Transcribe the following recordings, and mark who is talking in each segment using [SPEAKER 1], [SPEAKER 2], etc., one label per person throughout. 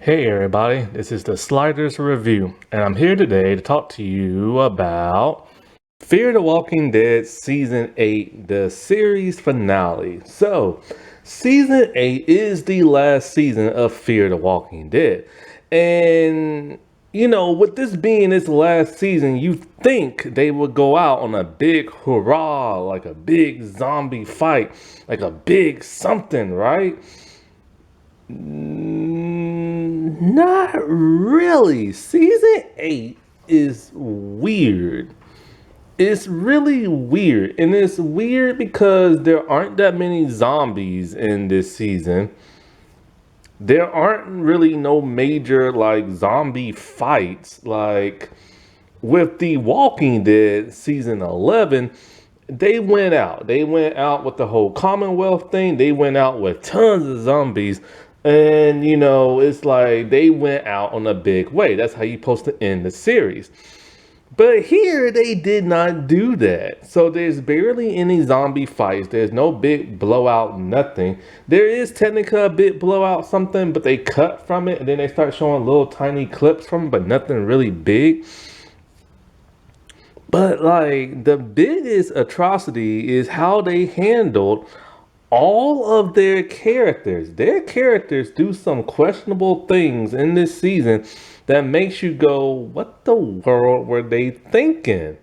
[SPEAKER 1] Hey everybody, this is the Sliders Review, and I'm here today to talk to you about Fear the Walking Dead Season 8, the series finale. So, Season 8 is the last season of Fear the Walking Dead. And, with this being its last season, you think they would go out on a big hurrah, like a big zombie fight, like a big something, right? Not really. Season 8 is weird. It's really weird. And it's weird because there aren't that many zombies in this season. There aren't really no major like zombie fights. Like with The Walking Dead season 11, they went out. They went out with the whole Commonwealth thing. They went out with tons of zombies. And, it's like they went out on a big way. That's how you're supposed to end the series. But here, they did not do that. So there's barely any zombie fights. There's no big blowout, nothing. There is technically a big blowout something, but they cut from it. And then they start showing little tiny clips from it, but nothing really big. But like the biggest atrocity is how they handled all of their characters. Their characters do some questionable things in this season that makes you go, what the world were they thinking?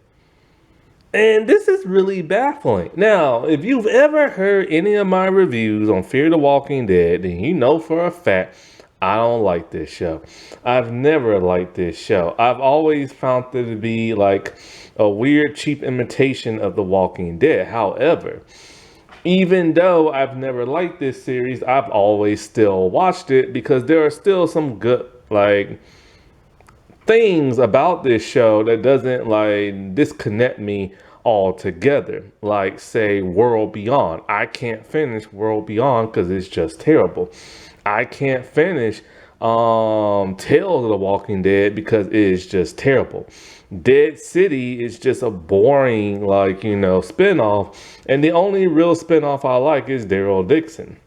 [SPEAKER 1] And this is really baffling. Now, if you've ever heard any of my reviews on Fear the Walking Dead, then you know for a fact I don't like this show. I've never liked this show. I've always found it to be like a weird, cheap imitation of The Walking Dead. However, even though I've never liked this series, I've always still watched it because there are still some good like things about this show that doesn't like disconnect me altogether. Like say World Beyond. I can't finish World Beyond because it's just terrible. I can't finish Tales of the Walking Dead because it is just terrible. Dead City is just a boring spinoff, and the only real spinoff I like is Daryl Dixon.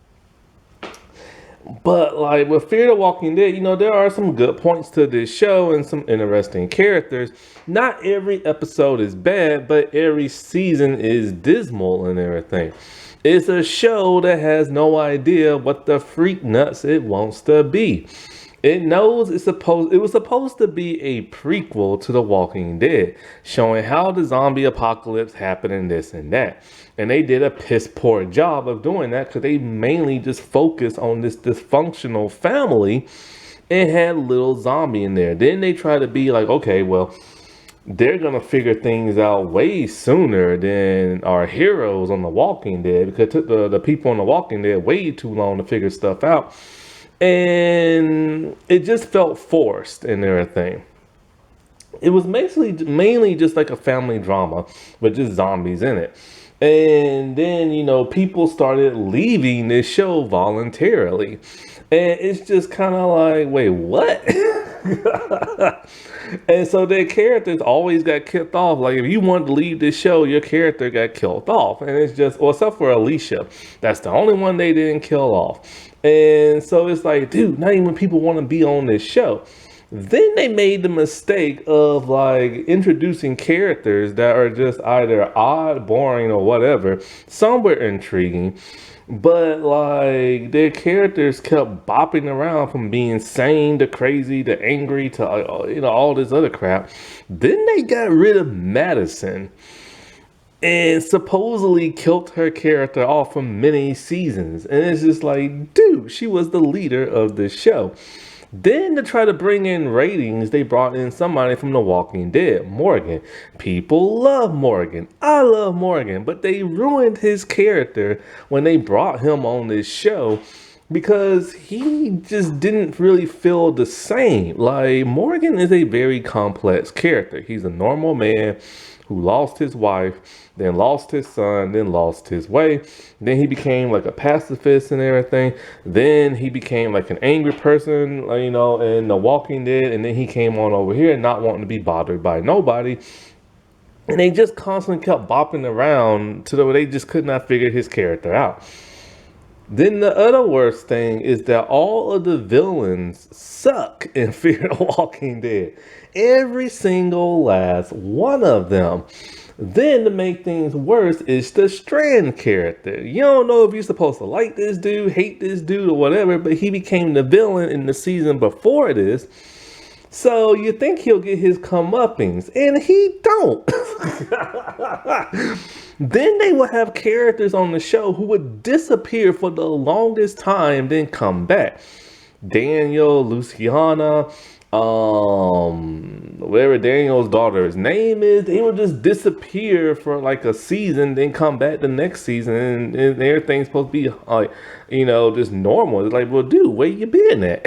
[SPEAKER 1] But like with Fear the Walking Dead, there are some good points to this show and some interesting characters. Not every episode is bad, but every season is dismal and everything. It's a show that has no idea what the freak nuts it wants to be. It knows it was supposed to be a prequel to The Walking Dead, showing how the zombie apocalypse happened and this and that. And they did a piss poor job of doing that because they mainly just focused on this dysfunctional family and had little zombie in there. Then they try to be like, okay, well, they're gonna figure things out way sooner than our heroes on The Walking Dead because it took the people on The Walking Dead way too long to figure stuff out. And it just felt forced and everything. It was mainly just like a family drama with just zombies in it. And then, people started leaving this show voluntarily. And it's just kind of like, wait, what? And so their characters always got killed off. Like if you wanted to leave this show, your character got killed off. And it's just, well, except for Alicia. That's the only one they didn't kill off. And so it's like, dude, not even people want to be on this show. Then they made the mistake of like introducing characters that are just either odd, boring, or whatever. Some were intriguing, but like their characters kept bopping around from being sane to crazy to angry to all this other crap. Then they got rid of Madison and supposedly killed her character off for many seasons. And it's just like, dude, she was the leader of the show. Then to try to bring in ratings, they brought in somebody from The Walking Dead, Morgan. People love Morgan. I love Morgan, but they ruined his character when they brought him on this show because he just didn't really feel the same. Like Morgan is a very complex character. He's a normal man who lost his wife, then lost his son, then lost his way. Then he became like a pacifist and everything. Then he became like an angry person, in The Walking Dead. And then he came on over here not wanting to be bothered by nobody. And they just constantly kept bopping around to the way they just could not figure his character out. Then the other worst thing is that all of the villains suck in Fear the Walking Dead. Every single last one of them. Then to make things worse is the Strand character. You don't know if you're supposed to like this dude, hate this dude, or whatever, but he became the villain in the season before this. So you think he'll get his comeuppings, and he don't. Then they will have characters on the show who would disappear for the longest time, then come back. Daniel, Luciana, whatever Daniel's daughter's name is, they will just disappear for like a season, then come back the next season, and everything's supposed to be like, just normal. It's like, well, dude, where you been at?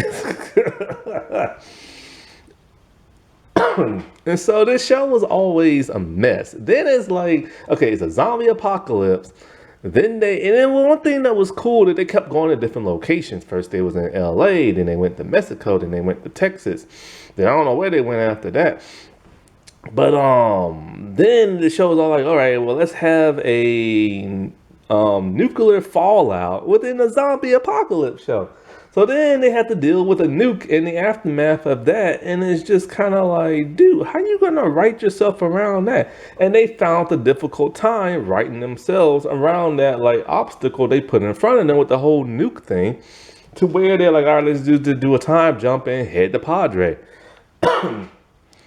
[SPEAKER 1] And so this show was always a mess. Then it's like, okay, it's a zombie apocalypse. And then one thing that was cool that they kept going to different locations. First they was in LA, then they went to Mexico, then they went to Texas. Then I don't know where they went after that. But then the show was all like, all right, well, let's have a nuclear fallout within a zombie apocalypse show. So then they had to deal with a nuke in the aftermath of that, and it's just kind of like, dude, how you gonna write yourself around that? And they found a difficult time writing themselves around that like obstacle they put in front of them with the whole nuke thing, to where they're like, all right, let's do a time jump and head to Padre.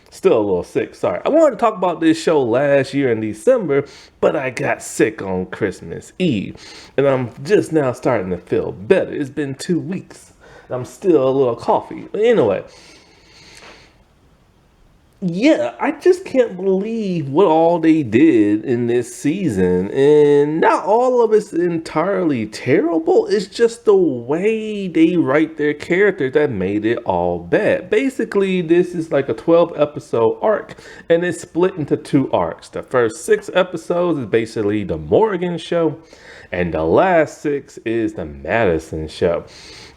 [SPEAKER 1] Still a little sick, sorry. I wanted to talk about this show last year in December, but I got sick on Christmas Eve. And I'm just now starting to feel better. It's been 2 weeks. I'm still a little coughy. Anyway. Yeah, I just can't believe what all they did in this season. And not all of it's entirely terrible. It's just the way they write their characters that made it all bad. Basically, this is like a 12 episode arc, and it's split into 2 arcs. The first 6 episodes is basically the Morgan show, and the last 6 is the Madison show.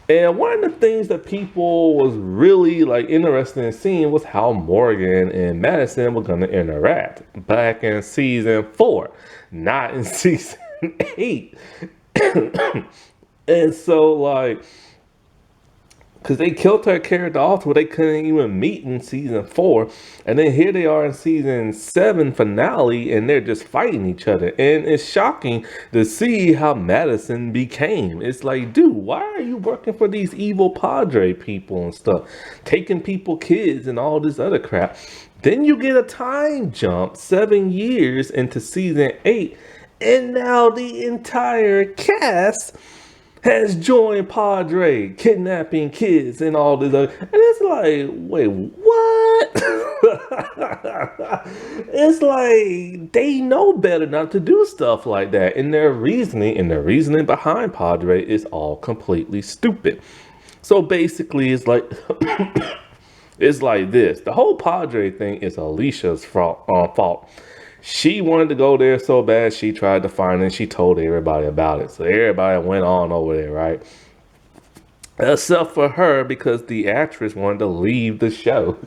[SPEAKER 1] And one of the things that people was really like interested in seeing was how Morgan and Madison were going to interact back in season 4, not in season 8. And so like, because they killed her character off where they couldn't even meet in season 4. And then here they are in season 7 finale, and they're just fighting each other. And it's shocking to see how Madison became. It's like, dude, why are you working for these evil Padre people and stuff? Taking people kids and all this other crap. Then you get a time jump 7 years into season 8. And now the entire cast has joined Padre, kidnapping kids and all this other. And it's like, wait, what? It's like they know better not to do stuff like that. And their reasoning behind Padre is all completely stupid. So basically, it's like it's like this. The whole Padre thing is Alicia's fault. She wanted to go there so bad, she tried to find it, and she told everybody about it. So everybody went on over there, right? Except for her, because the actress wanted to leave the show.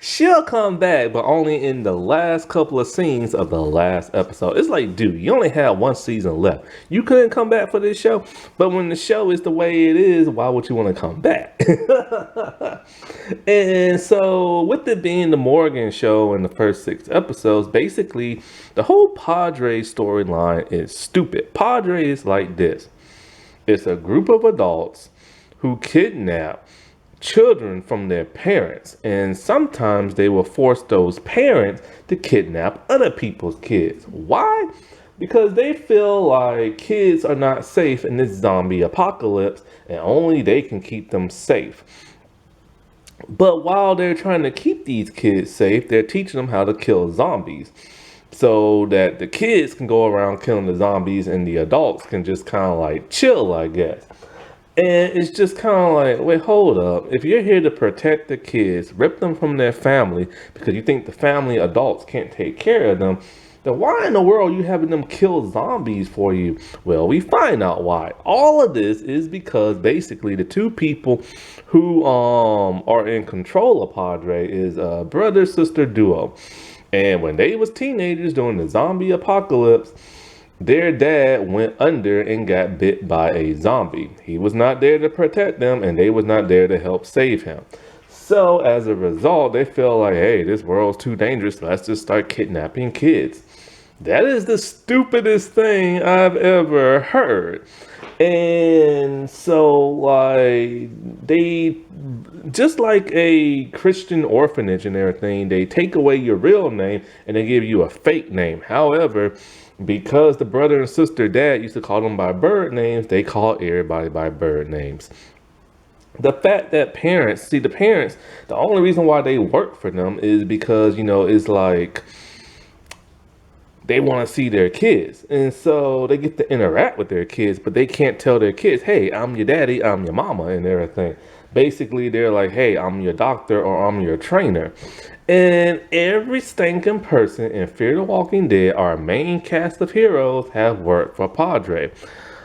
[SPEAKER 1] She'll come back, but only in the last couple of scenes of the last episode. It's like, dude, you only have 1 season left. You couldn't come back for this show, but when the show is the way it is, why would you want to come back? And so, with it being the Morgan show in the first 6 episodes, basically, the whole Padre storyline is stupid. Padre is like this. It's a group of adults who kidnap children from their parents, and sometimes they will force those parents to kidnap other people's kids. Why? Because they feel like kids are not safe in this zombie apocalypse, and only they can keep them safe. But while they're trying to keep these kids safe, they're teaching them how to kill zombies, so that the kids can go around killing the zombies and the adults can just kind of like chill, I guess. And it's just kind of like, wait, hold up. If you're here to protect the kids, rip them from their family because you think the family adults can't take care of them, then why in the world are you having them kill zombies for you? Well, we find out why. All of this is because basically the 2 people who are in control of Padre is a brother-sister duo. And when they was teenagers during the zombie apocalypse, Their dad went under and got bit by a zombie. He was not there to protect them, and they was not there to help save him. So as a result, they feel like, hey, this world's too dangerous. Let's just start kidnapping kids. That is the stupidest thing I've ever heard. And so, like, they, just like a Christian orphanage and everything, they take away your real name and they give you a fake name. However, because the brother and sister dad used to call them by bird names, they call everybody by bird names. The fact that parents, see, the parents, the only reason why they work for them is because, it's like, they want to see their kids. And so they get to interact with their kids, but they can't tell their kids, hey, I'm your daddy, I'm your mama, and everything. Basically, they're like, hey, I'm your doctor or I'm your trainer. And every stinking person in Fear the Walking Dead, our main cast of heroes, have worked for Padre.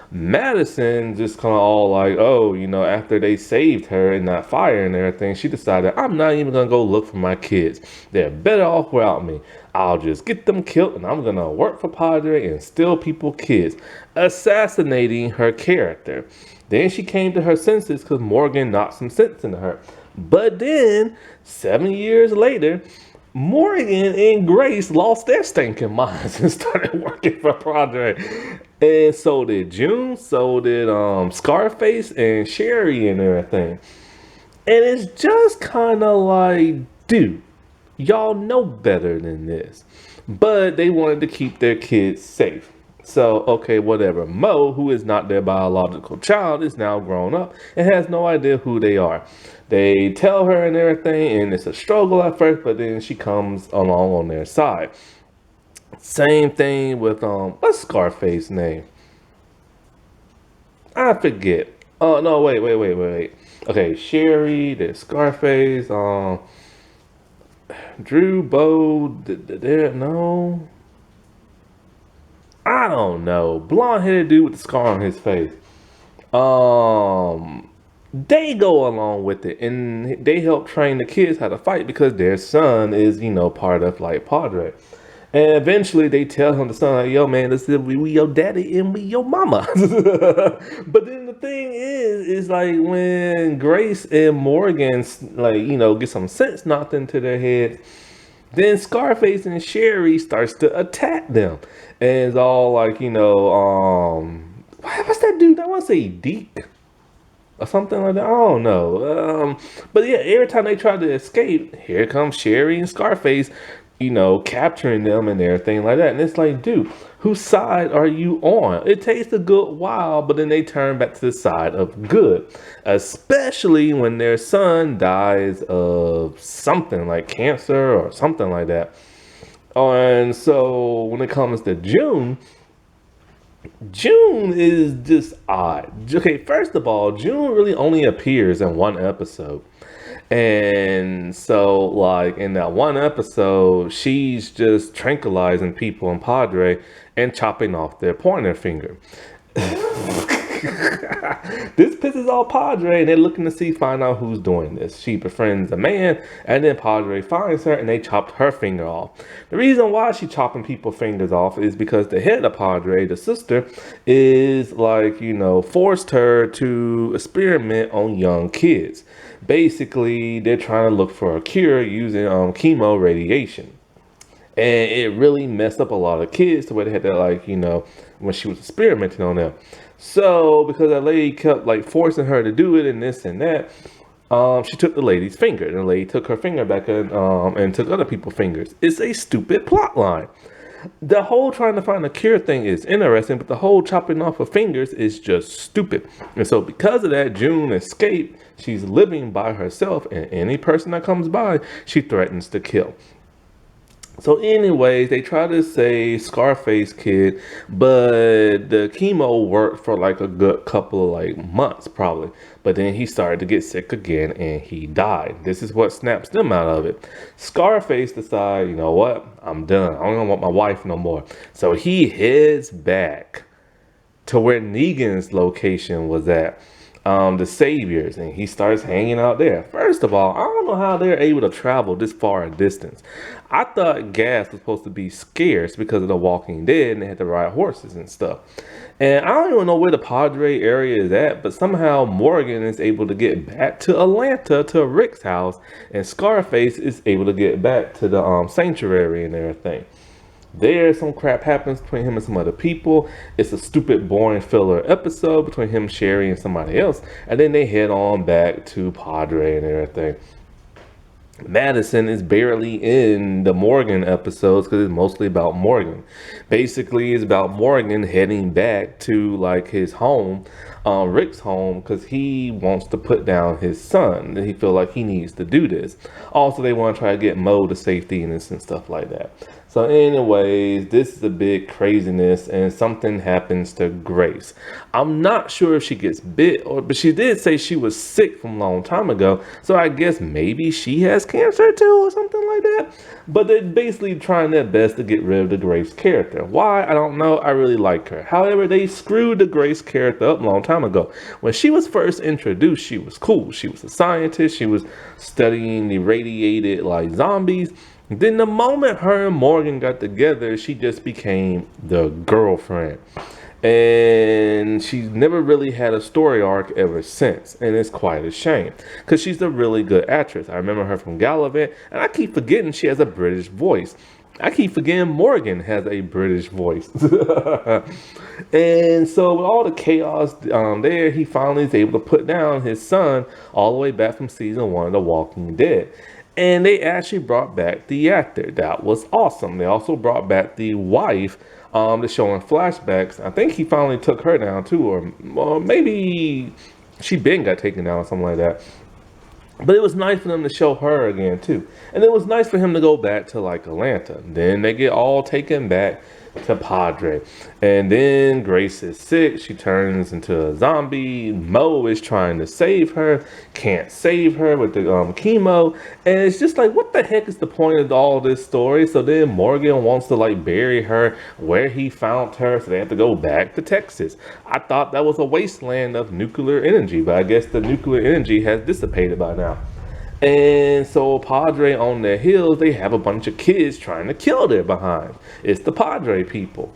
[SPEAKER 1] Madison just kind of all like, oh, after they saved her in that fire and everything, she decided, I'm not even going to go look for my kids. They're better off without me. I'll just get them killed and I'm going to work for Padre and steal people's kids, assassinating her character. Then she came to her senses because Morgan knocked some sense into her. But then, 7 years later, Morgan and Grace lost their stinking minds and started working for Padre. And so did June, so did Scarface and Sherry and everything. And it's just kind of like, dude, y'all know better than this. But they wanted to keep their kids safe. So, okay, whatever. Mo, who is not their biological child, is now grown up and has no idea who they are. They tell her and everything, and it's a struggle at first, but then she comes along on their side. Same thing with, what's Scarface's name? I forget. Oh, no, wait. Okay, Sherry, there's Scarface, Drew, Bo, no. I don't know. Blonde-headed dude with the scar on his face. They go along with it and they help train the kids how to fight because their son is, part of like Padre. And eventually they tell him, the son, like, yo, man, listen, we your daddy and we your mama. But then the thing is like when Grace and Morgan, like, get some sense knocked into their heads, then Scarface and Sherry starts to attack them. And it's all like, what's that dude? I want to say Deke or something like that. I don't know. But yeah, every time they try to escape, here comes Sherry and Scarface, capturing them and everything like that. And it's like, dude, whose side are you on? It takes a good while, but then they turn back to the side of good, especially when their son dies of something like cancer or something like that. And so when it comes to June is just odd. Okay, first of all, June really only appears in one episode. And so, like, in that one episode, she's just tranquilizing people in Padre and chopping off their pointer finger. This pisses off Padre, and they're looking to find out who's doing this. She befriends a man, and then Padre finds her, and they chopped her finger off. The reason why she's chopping people's fingers off is because the head of Padre, the sister, is like, forced her to experiment on young kids. Basically, they're trying to look for a cure using chemo radiation. And it really messed up a lot of kids to where they had to, like, when she was experimenting on them. So, because that lady kept, like, forcing her to do it and this and that, she took the lady's finger. And the lady took her finger back and took other people's fingers. It's a stupid plot line. The whole trying to find a cure thing is interesting, but the whole chopping off of fingers is just stupid. And so because of that, June escaped. She's living by herself, and any person that comes by, she threatens to kill. So anyways, they try to say Scarface kid, but the chemo worked for like a good couple of like months probably. But then he started to get sick again and he died. This is what snaps them out of it. Scarface decides, you know what? I'm done. I don't want my wife no more. So he heads back to where Negan's location was at. the Saviors, and he starts hanging out there. First of all, I don't know how they're able to travel this far a distance. I thought gas was supposed to be scarce because of the Walking Dead, and they had to ride horses and stuff. And I don't even know where the Padre area is at, but somehow Morgan is able to get back to Atlanta to Rick's house, and Scarface is able to get back to the sanctuary and everything. There, some crap happens between him and some other people. It's a stupid, boring filler episode between him, Sherry, and somebody else. And then they head on back to Padre and everything. Madison is barely in the Morgan episodes because it's mostly about Morgan. Basically, it's about Morgan heading back to like his home, Rick's home, because he wants to put down his son. He feel like he needs to do this. Also, they want to try to get Mo to safety and stuff like that. So anyways, this is a big craziness, and something happens to Grace. I'm not sure if she gets bit, but she did say she was sick from a long time ago. So I guess maybe she has cancer too or something like that. But they're basically trying their best to get rid of the Grace character. Why? I don't know. I really like her. However, they screwed the Grace character up a long time ago. When she was first introduced, she was cool. She was a scientist. She was studying the radiated like zombies. Then the moment her and Morgan got together, she just became the girlfriend. And she's never really had a story arc ever since. And it's quite a shame. Because she's a really good actress. I remember her from Gallivant. And I keep forgetting she has a British voice. I keep forgetting Morgan has a British voice. And so with all the chaos there, he finally is able to put down his son all the way back from season 1 of The Walking Dead. And they actually brought back the actor. That was awesome. They also brought back the wife to show in flashbacks. I think he finally took her down too, or maybe she been got taken down or something like that. But it was nice for them to show her again too. And it was nice for him to go back to like Atlanta. Then they get all taken back to Padre. And then Grace is sick. She turns into a zombie. Mo is trying to save her. Can't save her with the chemo. And it's just like, what the heck is the point of all this story? So then Morgan wants to like bury her where he found her. So they have to go back to Texas. I thought that was a wasteland of nuclear energy. But I guess the nuclear energy has dissipated by now. And so Padre on their hills, they have a bunch of kids trying to kill their behind. It's the Padre people.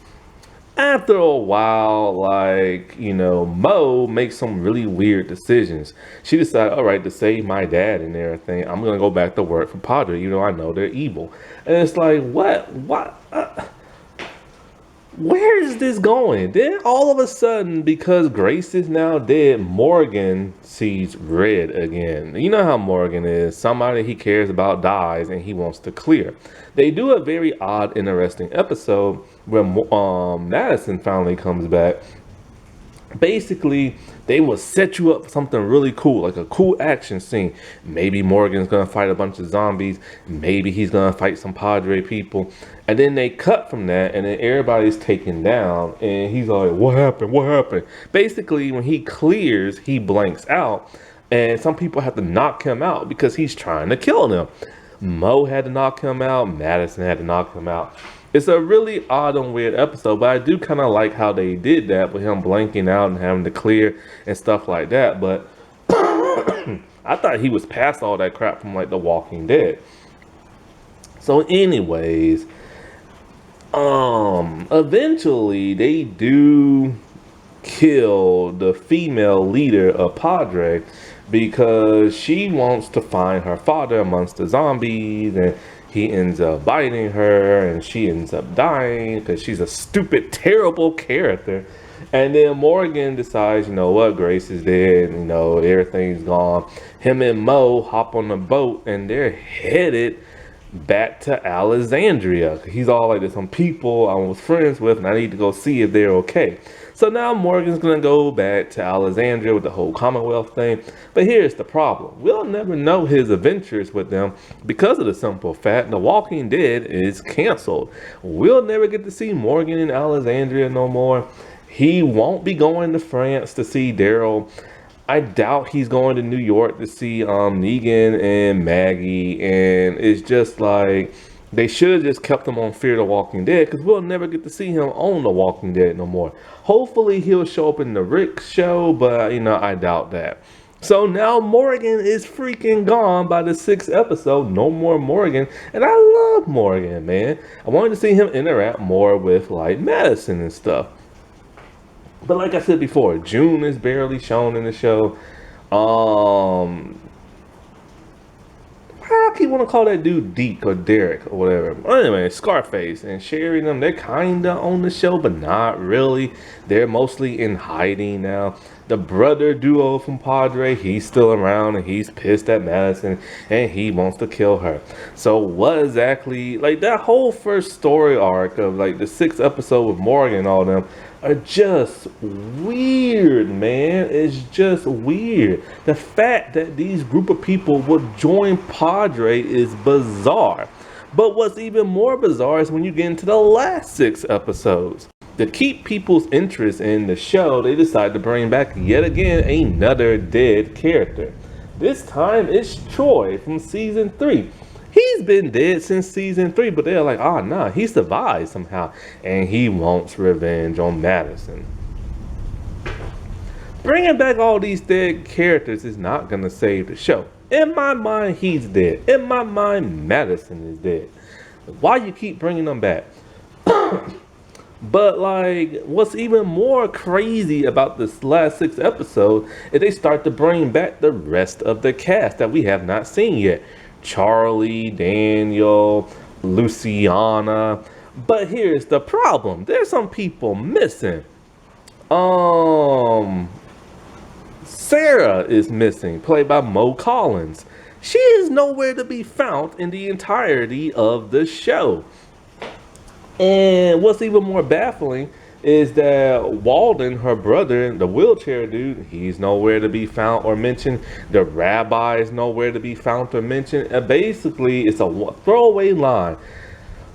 [SPEAKER 1] After a while, like, you know, Mo makes some really weird decisions. She decided, all right, to save my dad and everything, I'm going to go back to work for Padre, even though I know they're evil. And it's like, what? Where is this going? Then all of a sudden, because Grace is now dead, Morgan sees red again. You know how Morgan is. Somebody he cares about dies and he wants to clear. They do a very odd, interesting episode where Madison finally comes back. Basically, they will set you up for something really cool, like a cool action scene. Maybe Morgan's gonna fight a bunch of zombies. Maybe he's gonna fight some Padre people. And then they cut from that, and then everybody's taken down, and he's like, what happened? What happened? Basically, when he clears, he blanks out, and some people have to knock him out because he's trying to kill them. Mo had to knock him out. Madison had to knock him out. It's a really odd and weird episode, but I do kind of like how they did that with him blanking out and having to clear and stuff like that. But I thought he was past all that crap from like The Walking Dead. So anyways, eventually they do kill the female leader of Padre because she wants to find her father amongst the zombies, and he ends up biting her and she ends up dying because she's a stupid, terrible character. And then Morgan decides, you know what, Grace is dead, you know, everything's gone. Him and Mo hop on the boat and they're headed back to Alexandria. He's all like, there's some people I was friends with and I need to go see if they're okay. So now Morgan's gonna go back to Alexandria with the whole Commonwealth thing. But here's the problem. We'll never know his adventures with them because of the simple fact The Walking Dead is canceled. We'll never get to see Morgan in Alexandria no more. He won't be going to France to see Daryl. I doubt he's going to New York to see Negan and Maggie. And it's just like, They should have just kept him on Fear the Walking Dead, because we'll never get to see him on The Walking Dead no more. Hopefully he'll show up in the Rick show, but I doubt that. So now Morgan is freaking gone by the 6th episode. No more Morgan. And I love Morgan, man. I wanted to see him interact more with like Madison and stuff. But like I said before, June is barely shown in the show. I keep want to call that dude Deke or Derek or whatever. Anyway, Scarface and Sherry and them, they're kinda on the show, but not really. They're mostly in hiding now. The brother duo from Padre, he's still around and he's pissed at Madison and he wants to kill her. So what exactly, like that whole first story arc of like the 6th episode with Morgan and all them are just weird, man. It's just weird. The fact that these group of people would join Padre is bizarre. But what's even more bizarre is when you get into the last 6 episodes. To keep people's interest in the show, they decide to bring back yet again another dead character. This time it's Troy from season 3. He's been dead since season 3, but they're like, nah, he survived somehow. And he wants revenge on Madison. Bringing back all these dead characters is not going to save the show. In my mind, he's dead. In my mind, Madison is dead. Why you keep bringing them back? But like, what's even more crazy about this last 6 episodes is they start to bring back the rest of the cast that we have not seen yet. Charlie, Daniel, Luciana. But here's the problem. There's some people missing. Sarah is missing, played by Mo Collins. She is nowhere to be found in the entirety of the show. And what's even more baffling is that Walden, her brother, the wheelchair dude, he's nowhere to be found or mentioned. The rabbi is nowhere to be found or mentioned. And basically, it's a throwaway line.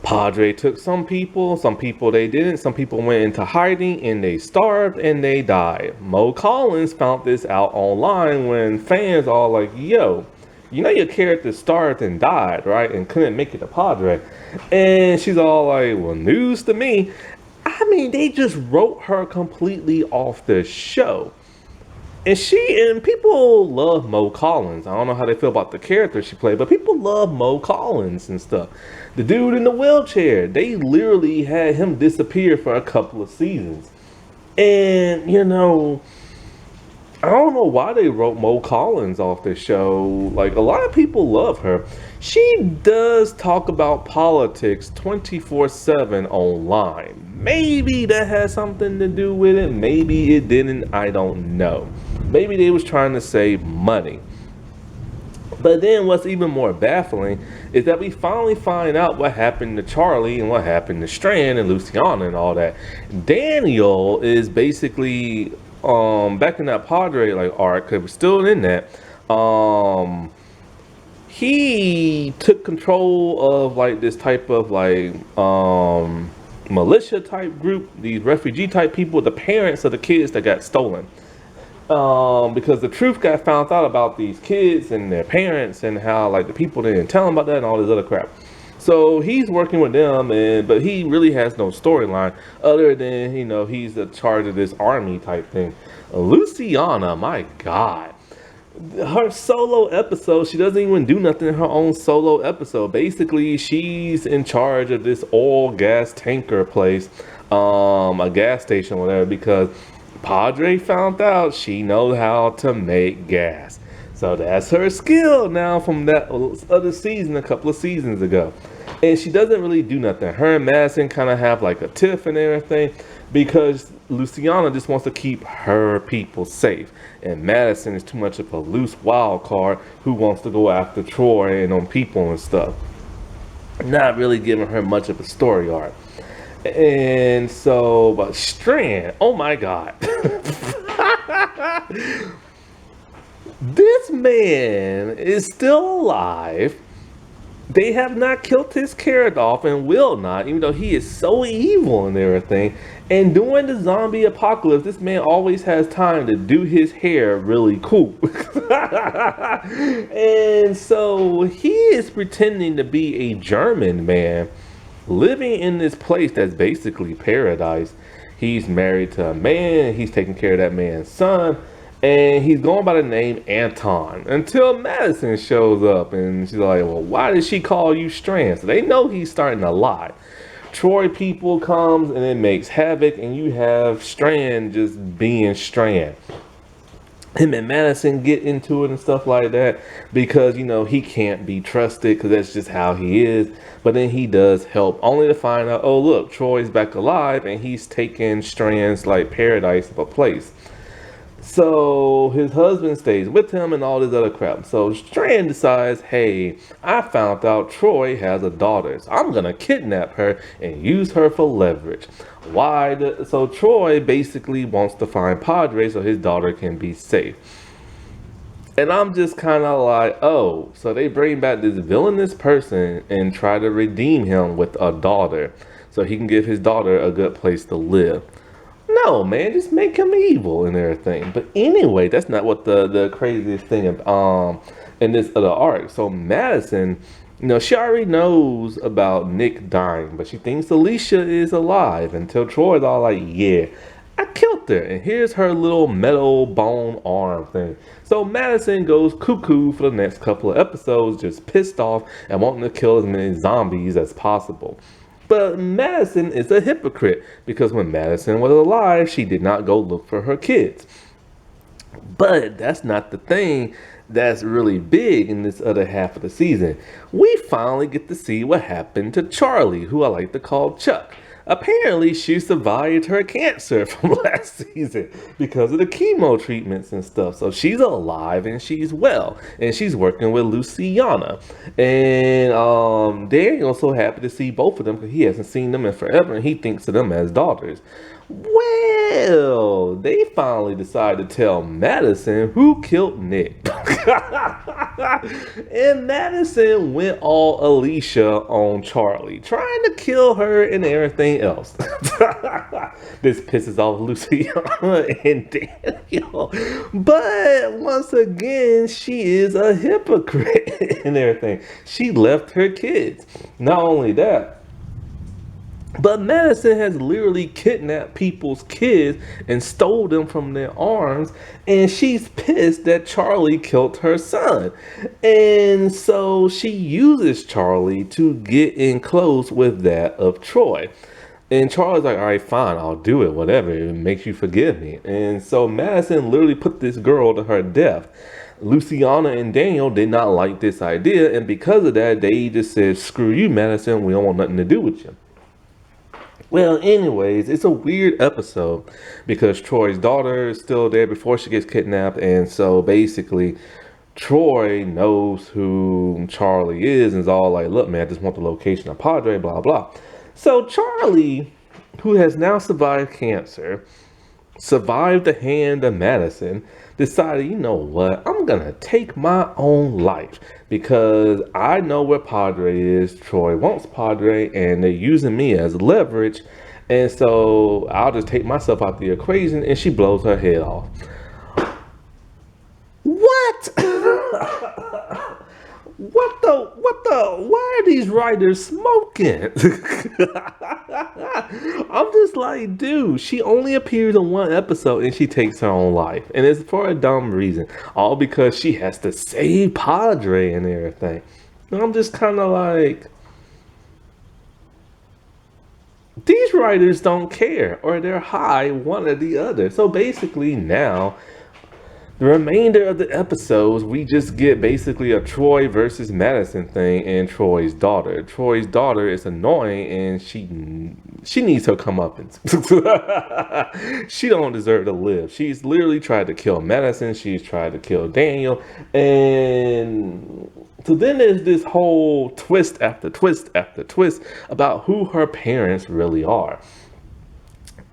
[SPEAKER 1] Padre took some people they didn't. Some people went into hiding and they starved and they died. Mo Collins found this out online when fans all like, yo, you know your character starved and died, right? And couldn't make it to Padre. And she's all like, well, news to me. I mean, they just wrote her completely off the show. And people love Mo Collins. I don't know how they feel about the character she played, but people love Mo Collins and stuff. The dude in the wheelchair, they literally had him disappear for a couple of seasons. And, I don't know why they wrote Mo Collins off this show. Like, a lot of people love her. She does talk about politics 24/7 online. Maybe that has something to do with it. Maybe it didn't. I don't know. Maybe they was trying to save money. But then what's even more baffling is that we finally find out what happened to Charlie and what happened to Strand and Luciana and all that. Daniel is basically back in that Padre arc, because we're still in that. He took control of this type of militia type group, these refugee type people, the parents of the kids that got stolen. Because the truth got found out about these kids and their parents and how the people didn't tell them about that and all this other crap. So he's working with them, but he really has no storyline other than, he's in charge of this army type thing. Luciana, my God. Her solo episode, she doesn't even do nothing in her own solo episode. Basically, she's in charge of this oil gas tanker place, a gas station, whatever, because Padre found out she knows how to make gas. So that's her skill now from that other season, a couple of seasons ago. And she doesn't really do nothing. Her and Madison kind of have a tiff and everything because Luciana just wants to keep her people safe. And Madison is too much of a loose wild card who wants to go after Troy and on people and stuff. Not really giving her much of a story arc. And so, but Strand, oh my God. This man is still alive. They have not killed his carrot off and will not, even though he is so evil and everything. And during the zombie apocalypse, this man always has time to do his hair really cool. And so he is pretending to be a German man living in this place that's basically paradise. He's married to a man, he's taking care of that man's son, and he's going by the name Anton until Madison shows up and she's like, well, why did she call you Strand? So they know he's starting to lie. Troy people comes and it makes havoc, and you have Strand just being Strand. Him and Madison get into it and stuff like that because, you know, he can't be trusted because that's just how he is. But then he does help, only to find out, oh look, Troy's back alive and he's taking Strand's like paradise of a place. So his husband stays with him and all this other crap. So Strand decides, hey, I found out Troy has a daughter, so I'm gonna kidnap her and use her for leverage. So Troy basically wants to find Padre so his daughter can be safe. And I'm just kind of like, oh, so they bring back this villainous person and try to redeem him with a daughter so he can give his daughter a good place to live. No, man, just make him evil and everything. But anyway, that's not what the craziest thing in this other arc. So Madison, you know, she already knows about Nick dying, but she thinks Alicia is alive until Troy's all like, yeah, I killed her, and here's her little metal bone arm thing. So Madison goes cuckoo for the next couple of episodes, just pissed off and wanting to kill as many zombies as possible. But Madison is a hypocrite because when Madison was alive, she did not go look for her kids. But that's not the thing that's really big in this other half of the season. We finally get to see what happened to Charlie, who I like to call Chuck. Apparently, she survived her cancer from last season because of the chemo treatments and stuff. So she's alive and she's well, and she's working with Luciana. And Daniel's so happy to see both of them because he hasn't seen them in forever, and he thinks of them as daughters. Well, they finally decided to tell Madison who killed Nick. And Madison went all Alicia on Charlie, trying to kill her and everything else. This pisses off Luciana and Daniel. But once again, she is a hypocrite and everything. She left her kids. Not only that, but Madison has literally kidnapped people's kids and stole them from their arms, and she's pissed that Charlie killed her son. And so she uses Charlie to get in close with that of Troy. And Charlie's like, all right, fine, I'll do it, whatever, it makes you forgive me. And so Madison literally put this girl to her death. Luciana and Daniel did not like this idea, and because of that, they just said, screw you, Madison, we don't want nothing to do with you. Well, anyways, it's a weird episode because Troy's daughter is still there before she gets kidnapped. And so basically, Troy knows who Charlie is and is all like, look, man, I just want the location of Padre, blah, blah. So Charlie, who has now survived cancer, survived the hand of Madison, decided, you know what, I'm gonna take my own life because I know where Padre is. Troy wants Padre and they're using me as leverage, and so I'll just take myself out the equation. And she blows her head off. What? Why are these writers smoking? I'm just like, dude, she only appears in one episode and she takes her own life. And it's for a dumb reason. All because she has to save Padre and everything. And I'm just kind of like, these writers don't care, or they're high, one or the other. So basically now, the remainder of the episodes, we just get basically a Troy versus Madison thing and Troy's daughter. Troy's daughter is annoying and she needs her comeuppance. She don't deserve to live. She's literally tried to kill Madison. She's tried to kill Daniel. And so then there's this whole twist after twist after twist about who her parents really are.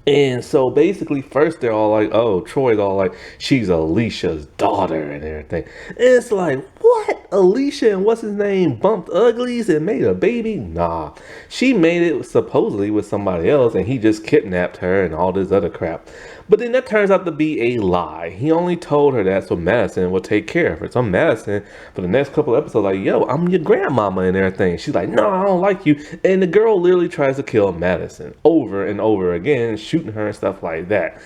[SPEAKER 1] And so basically first they're all like, oh, Troy's all like, she's Alicia's daughter and everything. And it's like, what? Alicia and what's his name bumped uglies and made a baby? Nah. She made it supposedly with somebody else and he just kidnapped her and all this other crap. But then that turns out to be a lie. He only told her that so Madison would take care of her. So Madison, for the next couple of episodes, like, yo, I'm your grandmama and everything. She's like, no, I don't like you. And the girl literally tries to kill Madison over and over again, shooting her and stuff like that.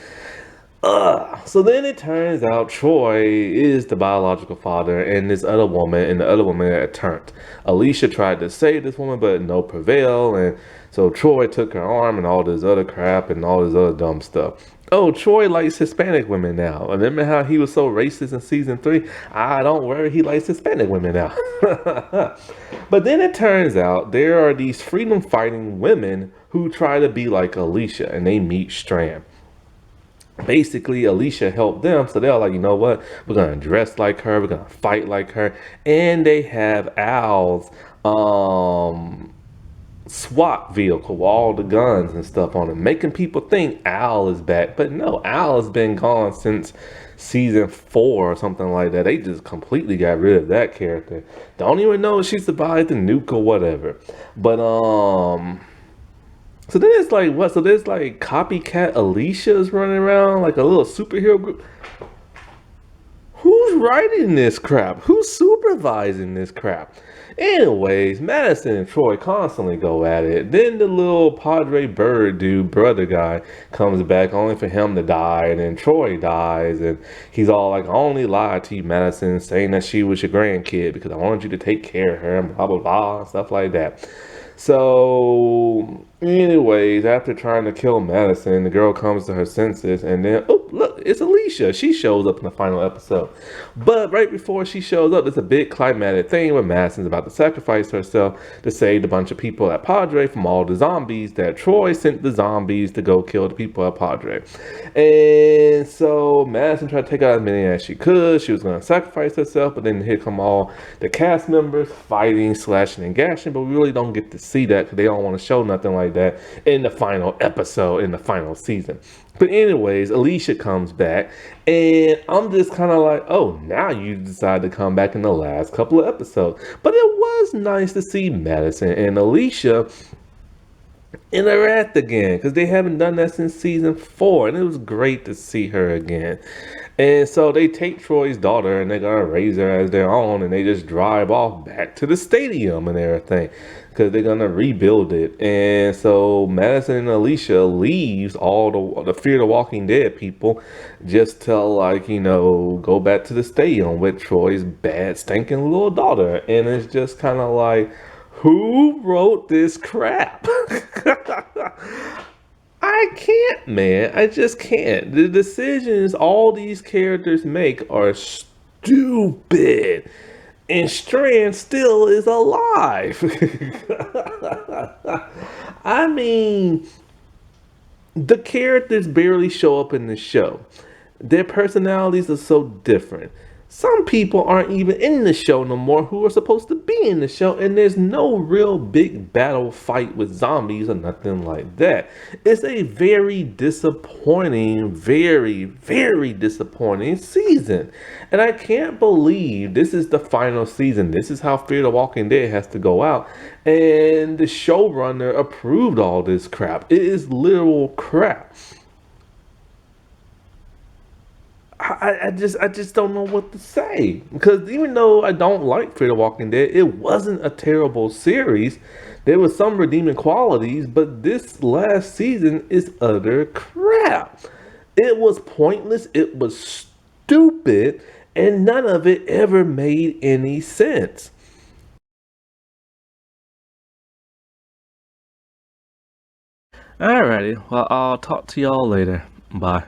[SPEAKER 1] So then it turns out Troy is the biological father and this other woman, and the other woman got turned. Alicia tried to save this woman, but no prevail, and so Troy took her arm and all this other crap and all this other dumb stuff. Oh, Troy likes Hispanic women now. Remember how he was so racist in season 3? I don't worry, he likes Hispanic women now. But then it turns out there are these freedom fighting women who try to be like Alicia, and they meet Strand. Basically, Alicia helped them, so they're like, you know what, we're gonna dress like her, we're gonna fight like her. And they have Al's SWAT vehicle with all the guns and stuff on it, making people think Al is back. But no, Al has been gone since season 4 or something like that. They just completely got rid of that character. Don't even know if she survived the nuke or whatever. But so then it's like what? So there's like copycat Alicia's running around like a little superhero group. Who's writing this crap? Who's supervising this crap? Anyways, Madison and Troy constantly go at it. Then the little Padre Bird dude, brother guy, comes back only for him to die. And then Troy dies. And he's all like, I only lied to you, Madison, saying that she was your grandkid because I wanted you to take care of her and blah, blah, blah, and stuff like that. So, anyways, after trying to kill Madison, the girl comes to her senses, and then, oh, look, it's Alicia. She shows up in the final episode. But right before she shows up, there's a big climatic thing where Madison's about to sacrifice herself to save a bunch of people at Padre from all the zombies that Troy sent the zombies to go kill the people at Padre. And so Madison tried to take out as many as she could. She was going to sacrifice herself, but then here come all the cast members fighting, slashing, and gashing, but we really don't get to see that because they don't want to show nothing like that in the final episode, in the final season. But anyways, Alicia comes back, and I'm just kind of like, oh, now you decide to come back in the last couple of episodes. But it was nice to see Madison and Alicia interact again because they haven't done that since season 4, and it was great to see her again. And so they take Troy's daughter and they're gonna raise her as their own, and they just drive off back to the stadium and everything because they're gonna rebuild it. And so Madison and Alicia leaves all the Fear the Walking Dead people just to, like, you know, go back to the stadium with Troy's bad stinking little daughter. And it's just kind of like, who wrote this crap? I can't, man. I just can't. The decisions all these characters make are stupid. And Strand still is alive. I mean, the characters barely show up in the show. Their personalities are so different. Some people aren't even in the show no more who are supposed to be in the show, and there's no real big battle fight with zombies or nothing like that. It's a very disappointing, very, very disappointing season. And I can't believe this is the final season. This is how Fear the Walking Dead has to go out. And the showrunner approved all this crap. It is literal crap. I just don't know what to say, because even though I don't like Fear the Walking Dead, it wasn't a terrible series. There was some redeeming qualities, but this last season is utter crap. It was pointless, it was stupid, and none of it ever made any sense. Alrighty, well, I'll talk to y'all later. Bye.